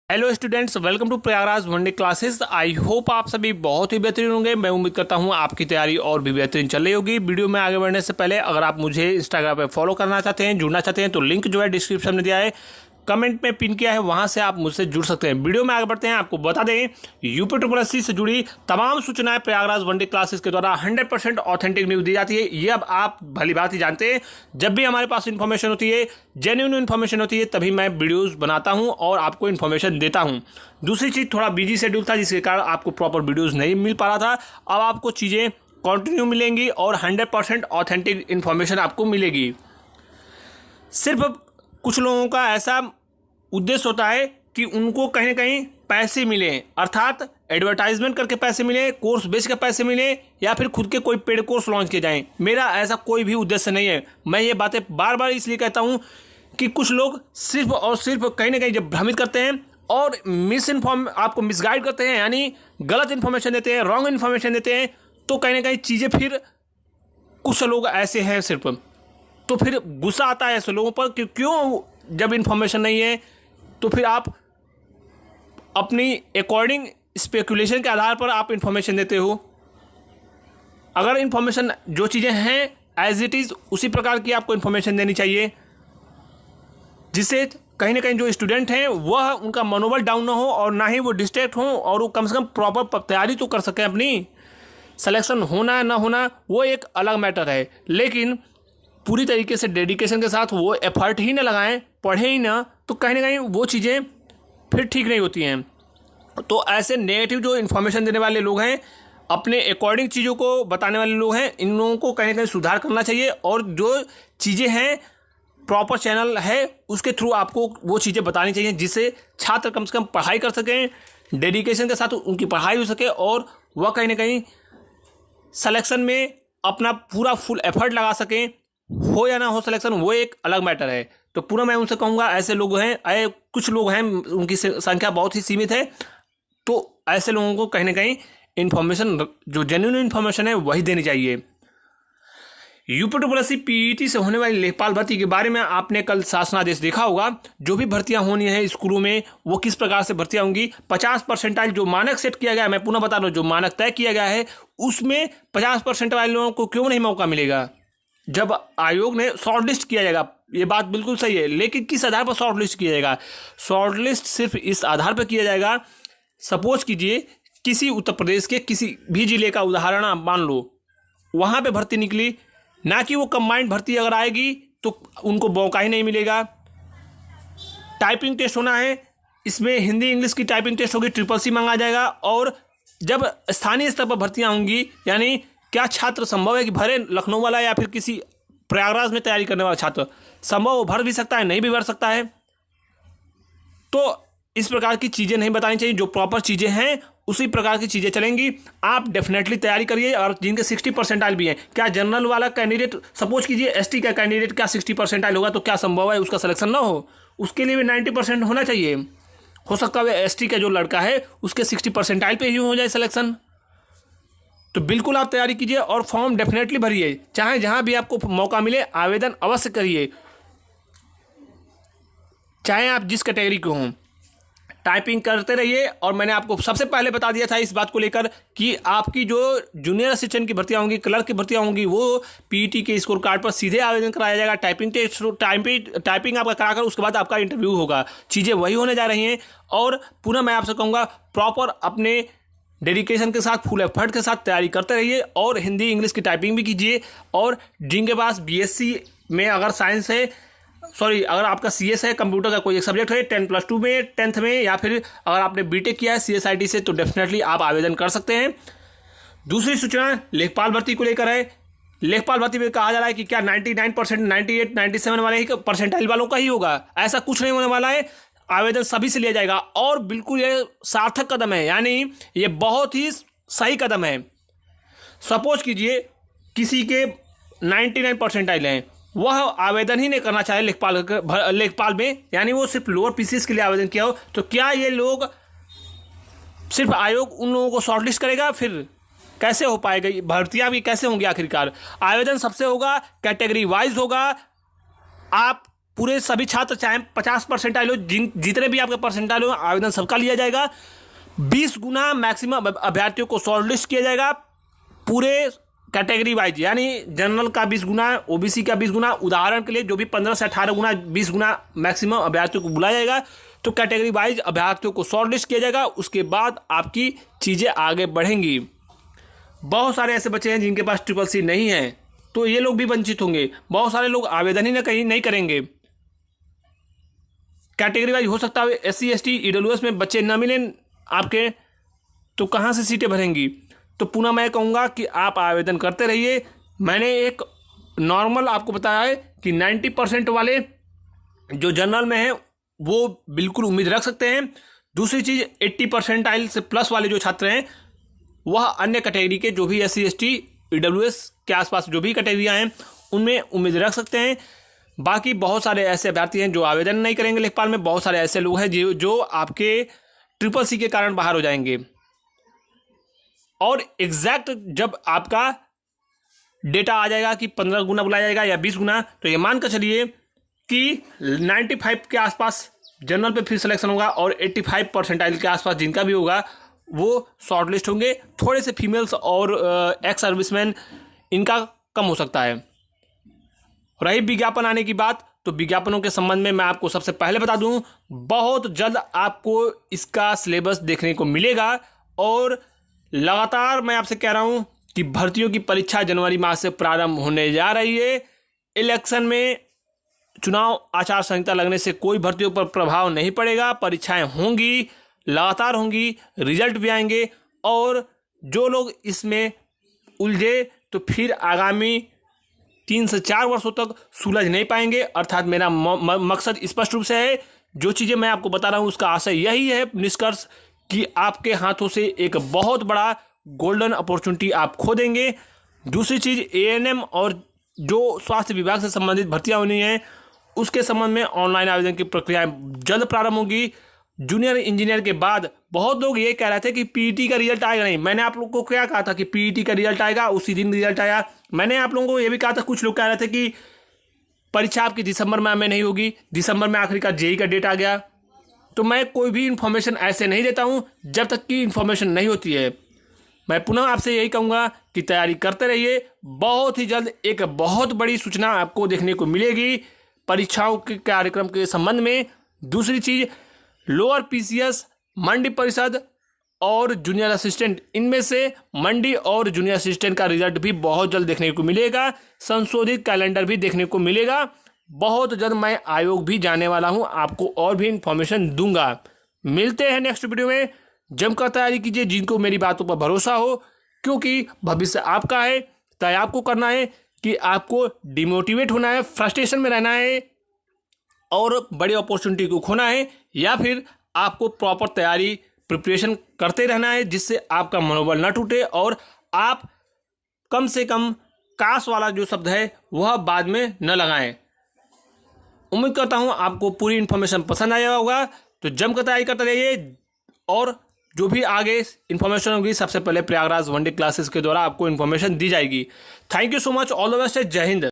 Hello students, welcome to Prayagraj one day classes. I hope आप सभी बहुत ही बेहतरीन होंगे। मैं उम्मीद करता हूं आपकी तैयारी और भी बेहतरीन चल रही होगी। वीडियो में आगे बढ़ने से पहले अगर आप मुझे इंस्टाग्राम पे फॉलो करना चाहते हैं, जुड़ना चाहते हैं, तो लिंक जो है डिस्क्रिप्शन में दिया है, कमेंट में पिन किया है, वहां से आप मुझसे जुड़ सकते हैं। वीडियो में आगे बढ़ते हैं। आपको बता दें, यूपी से जुड़ी तमाम सूचनाएं प्रयागराज वनडे क्लासेस के द्वारा 100% ऑथेंटिक न्यूज दी जाती है। ये अब आप भली बात ही जानते हैं। जब भी हमारे पास इन्फॉर्मेशन होती है, जेन्युइन इन्फॉर्मेशन होती है, तभी मैं वीडियोस बनाता हूं और आपको इन्फॉर्मेशन देता हूं। दूसरी चीज़, थोड़ा बिजी शेड्यूल था जिसके कारण आपको प्रॉपर वीडियोस नहीं मिल पा रहा था। अब आपको चीज़ें कंटिन्यू मिलेंगी और 100% ऑथेंटिक इन्फॉर्मेशन आपको मिलेगी। सिर्फ कुछ लोगों का ऐसा उद्देश्य होता है कि उनको कहीं ना कहीं पैसे मिले, अर्थात एडवर्टाइजमेंट करके पैसे मिले, कोर्स बेच के पैसे मिले, या फिर खुद के कोई पेड कोर्स लॉन्च किए जाएं। मेरा ऐसा कोई भी उद्देश्य नहीं है। मैं ये बातें बार बार इसलिए कहता हूं कि कुछ लोग सिर्फ और सिर्फ कहीं ना कहीं जब भ्रमित करते हैं और आपको मिसगाइड करते हैं, यानी गलत इन्फॉर्मेशन देते हैं, रॉन्ग इन्फॉर्मेशन देते हैं, तो कहीं ना कहीं चीज़ें फिर कुछ लोग ऐसे हैं सिर्फ, तो फिर गुस्सा आता है ऐसे लोगों पर कि क्यों, जब इन्फॉर्मेशन नहीं है तो फिर आप अपनी अकॉर्डिंग स्पेकुलेशन के आधार पर आप इन्फॉर्मेशन देते हो। अगर इन्फॉर्मेशन जो चीज़ें हैं एज इट इज़ उसी प्रकार की आपको इन्फॉर्मेशन देनी चाहिए, जिससे कहीं ना कहीं जो स्टूडेंट हैं वह उनका मनोबल डाउन ना हो और ना ही वो डिस्ट्रैक्ट हों, और वो कम से कम प्रॉपर तैयारी तो कर सकें। अपनी सिलेक्शन होना ना होना वो एक अलग मैटर है, लेकिन पूरी तरीके से डेडिकेशन के साथ वो एफर्ट ही ना लगाएं, पढ़ें ही ना, तो कहीं ना कहीं वो चीज़ें फिर ठीक नहीं होती हैं। तो ऐसे नेगेटिव जो इन्फॉर्मेशन देने वाले लोग हैं, अपने अकॉर्डिंग चीज़ों को बताने वाले लोग हैं, इन लोगों को कहीं ना कहीं सुधार करना चाहिए। और जो चीज़ें हैं प्रॉपर चैनल है उसके थ्रू आपको वो चीज़ें बतानी चाहिए, जिससे छात्र कम से कम पढ़ाई कर सकें, डेडिकेशन के साथ उनकी पढ़ाई हो सके और वह कहीं ना कहीं सिलेक्शन में अपना पूरा फुल एफर्ट लगा सकें। हो या ना हो सिलेक्शन वो एक अलग मैटर है। तो पूरा मैं उनसे कहूँगा, ऐसे लोग हैं, कुछ लोग हैं, उनकी संख्या बहुत ही सीमित है, तो ऐसे लोगों को कहीं ना कहीं इन्फॉर्मेशन, जो जेन्युइन इन्फॉर्मेशन है, वही देनी चाहिए। यूपी पीईटी से होने वाली लेखपाल भर्ती के बारे में आपने कल शासनादेश देखा होगा। जो भी भर्तियां होनी है स्कूलों में, वो किस प्रकार से भर्तियां होंगी। 50% जो मानक सेट किया गया है, मैं पुनः बता रहा हूँ, जो मानक तय किया गया है उसमें 50% वाले लोगों को क्यों नहीं मौका मिलेगा। जब आयोग ने शॉर्ट लिस्ट किया जाएगा, ये बात बिल्कुल सही है, लेकिन किस आधार पर शॉर्ट लिस्ट किया जाएगा। शॉर्ट लिस्ट सिर्फ इस आधार पर किया जाएगा, सपोज कीजिए किसी उत्तर प्रदेश के किसी भी जिले का उदाहरण आप मान लो, वहाँ पे भर्ती निकली, ना कि वो कंबाइंड भर्ती अगर आएगी तो उनको मौका ही नहीं मिलेगा। टाइपिंग टेस्ट होना है, इसमें हिंदी इंग्लिश की टाइपिंग टेस्ट होगी, SSC मांगा जाएगा। और जब स्थानीय स्तर पर भर्तियाँ होंगी, यानी क्या छात्र संभव है कि भरे, लखनऊ वाला या फिर किसी प्रयागराज में तैयारी करने वाला छात्र संभव भर भी सकता है, नहीं भी भर सकता है। तो इस प्रकार की चीज़ें नहीं बतानी चाहिए। जो प्रॉपर चीज़ें हैं उसी प्रकार की चीज़ें चलेंगी। आप डेफिनेटली तैयारी करिए। और जिनके 60% भी हैं, क्या जनरल वाला कैंडिडेट, सपोज कीजिए ST का कैंडिडेट क्या 60% होगा, तो क्या संभव है उसका सिलेक्शन ना हो? उसके लिए भी 90% होना चाहिए। हो सकता है ST का जो लड़का है उसके 60% पे ही हो जाए सिलेक्शन। तो बिल्कुल आप तैयारी कीजिए और फॉर्म डेफिनेटली भरिए, चाहे जहां भी आपको मौका मिले आवेदन अवश्य करिए, चाहे आप जिस कैटेगरी के हों। टाइपिंग करते रहिए। और मैंने आपको सबसे पहले बता दिया था इस बात को लेकर कि आपकी जो जूनियर असिस्टेंट की भर्तियां होंगी, क्लर्क की भर्तियां होंगी, वो पीईटी के स्कोर कार्ड पर सीधे आवेदन कराया जाएगा। टाइपिंग टेस्ट, टाइपिंग आपका कराकर उसके बाद आपका इंटरव्यू होगा। चीज़ें वही होने जा रही हैं। और पुनः मैं आपसे कहूँगा, प्रॉपर अपने डेडिकेशन के साथ, फुल एफर्ट के साथ तैयारी करते रहिए और हिंदी इंग्लिश की टाइपिंग भी कीजिए। और जिनके पास BSc में अगर साइंस है, अगर आपका CS है, कंप्यूटर का कोई एक सब्जेक्ट है 10+2 में, 10th में, या फिर अगर आपने BTech किया है CSIT से, तो डेफिनेटली आप आवेदन कर सकते हैं। दूसरी सूचना लेखपाल भर्ती को लेकर है। लेखपाल भर्ती में कहा जा रहा है कि क्या 99%, 98, 97 वाले ही परसेंटाइल वालों का ही होगा। ऐसा कुछ नहीं होने वाला है। आवेदन सभी से लिया जाएगा और बिल्कुल ये सार्थक कदम है, यानी ये बहुत ही सही कदम है। सपोज कीजिए किसी के 99% हैं, वह आवेदन ही नहीं करना चाहे लेखपाल में, यानी वो सिर्फ लोअर PCS के लिए आवेदन किया हो, तो क्या ये लोग, सिर्फ आयोग उन लोगों को शॉर्टलिस्ट करेगा? फिर कैसे हो पाएगा? भर्तियाँ भी कैसे होंगी आखिरकार? आवेदन सबसे होगा, कैटेगरी वाइज होगा। आप पूरे सभी छात्र चाहे 50 परसेंटाइल हो, जितने भी आपके परसेंटाइल हो, आवेदन सबका लिया जाएगा। 20 गुना मैक्सिमम अभ्यर्थियों को शॉर्ट लिस्ट किया जाएगा पूरे कैटेगरी वाइज, यानी जनरल का 20 गुना, ओबीसी का 20 गुना। उदाहरण के लिए जो भी 15 से 18 गुना 20 गुना मैक्सिमम अभ्यर्थियों को बुलाया जाएगा, तो कैटेगरी वाइज अभ्यर्थियों को शॉर्ट लिस्ट किया जाएगा। उसके बाद आपकी चीज़ें आगे बढ़ेंगी। बहुत सारे ऐसे बच्चे हैं जिनके पास CCC नहीं है, तो ये लोग भी वंचित होंगे। बहुत सारे लोग आवेदन ही कहीं नहीं करेंगे। कैटेगरी वाइज हो सकता है SC ST EWS में बच्चे न मिलें आपके, तो कहाँ से सीटें भरेंगी। तो पुनः मैं कहूँगा कि आप आवेदन करते रहिए। मैंने एक नॉर्मल आपको बताया है कि 90% वाले जो जनरल में हैं वो बिल्कुल उम्मीद रख सकते हैं। दूसरी चीज़ 80 परसेंटाइल से प्लस वाले जो छात्र हैं वह अन्य कैटेगरी के जो भी SC ST EWS के आसपास जो भी कैटेगरियाँ हैं उनमें उम्मीद रख सकते हैं। बाकी बहुत सारे ऐसे अभ्यर्थी हैं जो आवेदन नहीं करेंगे लेखपाल में। बहुत सारे ऐसे लोग हैं जो आपके CCC के कारण बाहर हो जाएंगे। और एग्जैक्ट जब आपका डेटा आ जाएगा कि 15 गुना बुलाया जाएगा या 20 गुना, तो ये मान कर चलिए कि 95 के आसपास जनरल पे फिर सिलेक्शन होगा और 85 परसेंटाइल के आसपास जिनका भी होगा वो शॉर्ट लिस्ट होंगे। थोड़े से फीमेल्स और एक्स सर्विसमैन इनका कम हो सकता है। रही विज्ञापन आने की बात, तो विज्ञापनों के संबंध में मैं आपको सबसे पहले बता दूं, बहुत जल्द आपको इसका सिलेबस देखने को मिलेगा। और लगातार मैं आपसे कह रहा हूं कि भर्तियों की परीक्षा जनवरी माह से प्रारंभ होने जा रही है। इलेक्शन में चुनाव आचार संहिता लगने से कोई भर्तियों पर प्रभाव नहीं पड़ेगा। परीक्षाएं होंगी, लगातार होंगी, रिजल्ट भी आएंगे। और जो लोग इसमें उलझे तो फिर आगामी 3 से 4 वर्षों तक सुलझ नहीं पाएंगे। अर्थात मेरा मकसद स्पष्ट रूप से है। जो चीज़ें मैं आपको बता रहा हूँ उसका आशय यही है, निष्कर्ष, कि आपके हाथों से एक बहुत बड़ा गोल्डन अपॉर्चुनिटी आप खो देंगे। दूसरी चीज़ ANM और जो स्वास्थ्य विभाग से संबंधित भर्तियाँ होनी हैं उसके संबंध में ऑनलाइन आवेदन की प्रक्रियाएं जल्द प्रारंभ होगी। जूनियर इंजीनियर के बाद बहुत लोग ये कह रहे थे कि PET का रिजल्ट आएगा नहीं। मैंने आप लोगों को क्या कहा था कि PET का रिजल्ट आएगा, उसी दिन रिजल्ट आया। मैंने आप लोगों को ये भी कहा था, कुछ लोग कह रहे थे कि परीक्षा आपकी दिसंबर में नहीं होगी। दिसंबर में आखिरकार JEE का डेट आ गया। तो मैं कोई भी इन्फॉर्मेशन ऐसे नहीं देता हूँ जब तक कि इन्फॉर्मेशन नहीं होती है। मैं पुनः आपसे यही कहूँगा कि तैयारी करते रहिए। बहुत ही जल्द एक बहुत बड़ी सूचना आपको देखने को मिलेगी परीक्षाओं के कार्यक्रम के संबंध में। दूसरी चीज़, लोअर PCS, मंडी परिषद और जूनियर असिस्टेंट, इनमें से मंडी और जूनियर असिस्टेंट का रिजल्ट भी बहुत जल्द देखने को मिलेगा। संशोधित कैलेंडर भी देखने को मिलेगा। बहुत जल्द मैं आयोग भी जाने वाला हूं, आपको और भी इंफॉर्मेशन दूंगा। मिलते हैं नेक्स्ट वीडियो में। जमकर तैयारी कीजिए जिनको मेरी बातों पर भरोसा हो, क्योंकि भविष्य आपका है। तय आपको करना है कि आपको डिमोटिवेट होना है, फ्रस्ट्रेशन में रहना है और बड़ी अपॉर्चुनिटी को खोना है, या फिर आपको प्रॉपर तैयारी प्रिपरेशन करते रहना है जिससे आपका मनोबल न टूटे और आप कम से कम काश वाला जो शब्द है वह बाद में न लगाएं। उम्मीद करता हूं आपको पूरी इन्फॉर्मेशन पसंद आया होगा। तो जमकर तैयारी करते रहिए और जो भी आगे इन्फॉर्मेशन होगी सबसे पहले प्रयागराज वनडे क्लासेस के द्वारा आपको इन्फॉर्मेशन दी जाएगी। Thank you so much, all the best, जय हिंद।